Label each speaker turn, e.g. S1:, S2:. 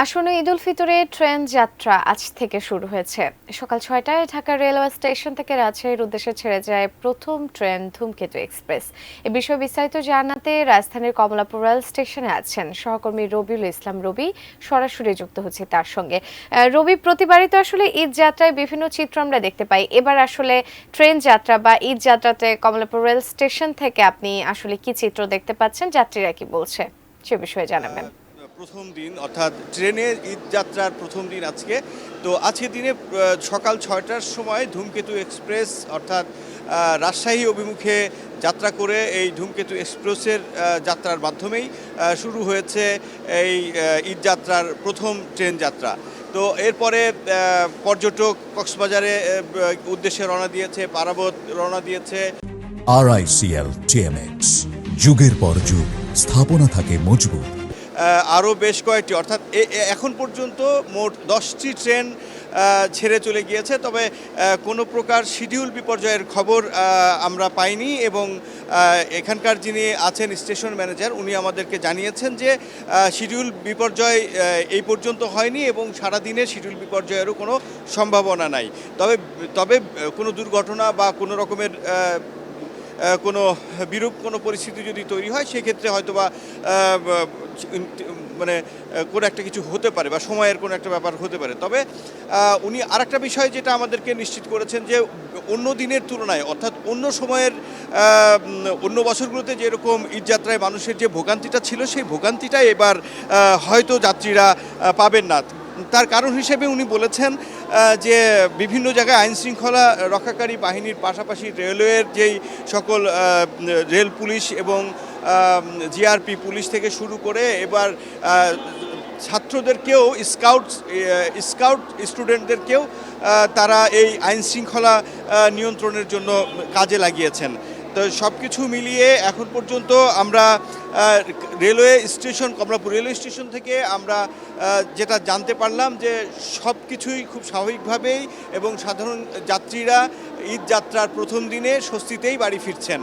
S1: আসন্ন ঈদ উল ফিতরে ট্রেন যাত্রা আজ থেকে শুরু হয়েছে। সকাল 6টায় ঢাকা রেলওয়ে স্টেশন থেকে রাজশাহীর উদ্দেশ্যে ছেড়ে যায় প্রথম ট্রেন ধূমকেতু এক্সপ্রেস। এ বিষয়ে বিস্তারিত জানাতে রাজধানীর কমলাপুর রেল স্টেশনে আছেন সহকর্মী রবিউল ইসলাম রবি। সরাসরি যুক্ত হচ্ছে তার সঙ্গে। রবি, প্রতিবারই তো আসলে ঈদ যাত্রায় বিভিন্ন চিত্র আমরা দেখতে পাই, এবার আসলে ট্রেন যাত্রা বা ঈদ যাত্রাতে কমলাপুর রেল স্টেশন থেকে আপনি আসলে কি চিত্র দেখতে পাচ্ছেন, যাত্রীরা কি বলছে সে বিষয়ে জানাবেন।
S2: প্রথম দিন অর্থাৎ ট্রেনের ঈদ যাত্রার প্রথম দিন আজকে। তো আজকের দিনে সকাল 6টার সময় ধূমকেতু এক্সপ্রেস অর্থাৎ রাজশাহী অভিমুখে যাত্রা করে এই ধূমকেতু এক্সপ্রেসের যাত্রার মাধ্যমেই শুরু হয়েছে এই ঈদ যাত্রার প্রথম ট্রেন যাত্রা। তো এরপরে পর্যটক কক্সবাজারে উদ্দেশ্যে রওনা দিয়েছে, পারাবত রওনা দিয়েছে।
S3: RICL TMX, যুগের পর যুগ স্থাপনা থাকে মজবুত।
S2: আরও বেশ কয়েকটি অর্থাৎ এখন পর্যন্ত মোট 10টি ট্রেন ছেড়ে চলে গিয়েছে, তবে কোনো প্রকার শিডিউল বিপর্যয়ের খবর আমরা পাইনি এবং এখানকার যিনি আছেন স্টেশন ম্যানেজার, উনি আমাদেরকে জানিয়েছেন যে শিডিউল বিপর্যয় এই পর্যন্ত হয়নি এবং সারাদিনের শিডিউল বিপর্যয়েরও কোনো সম্ভাবনা নাই। তবে তবে কোনো দুর্ঘটনা বা কোনো রকমের কোনো বিরূপ কোনো পরিস্থিতি যদি তৈরি হয় সেক্ষেত্রে হয়তোবা মানে কোনো একটা কিছু হতে পারে বা সময়ের কোনো একটা ব্যাপার হতে পারে। তবে উনি আরেকটা বিষয় যেটা আমাদেরকে নিশ্চিত করেছেন যে অন্য দিনের তুলনায় অর্থাৎ অন্য সময়ের অন্য বছরগুলোতে যেরকম ঈদযাত্রায় মানুষের যে ভোগান্তিটা ছিল সেই ভোগান্তিটাই এবার হয়তো যাত্রীরা পাবেন না। তার কারণ হিসেবে উনি বলেছেন যে বিভিন্ন জায়গায় আইনশৃঙ্খলা রক্ষাকারী বাহিনীর পাশাপাশি রেলওয়ের যেই সকল রেল পুলিশ এবং জিআরপি পুলিশ থেকে শুরু করে এবার ছাত্রদেরকেও স্কাউট স্টুডেন্টদেরকেও তারা এই আইনশৃঙ্খলা নিয়ন্ত্রণের জন্য কাজে লাগিয়েছেন। তো সব কিছু মিলিয়ে এখন পর্যন্ত আমরা railway station Kamalapur railway station থেকে আমরা যেটা জানতে পারলাম যে সব কিছুই খুব স্বাভাবিকভাবেই এবং সাধারণ যাত্রীরা ঈদ যাত্রার প্রথম দিনে স্বস্তিতেই বাড়ি ফিরছেন।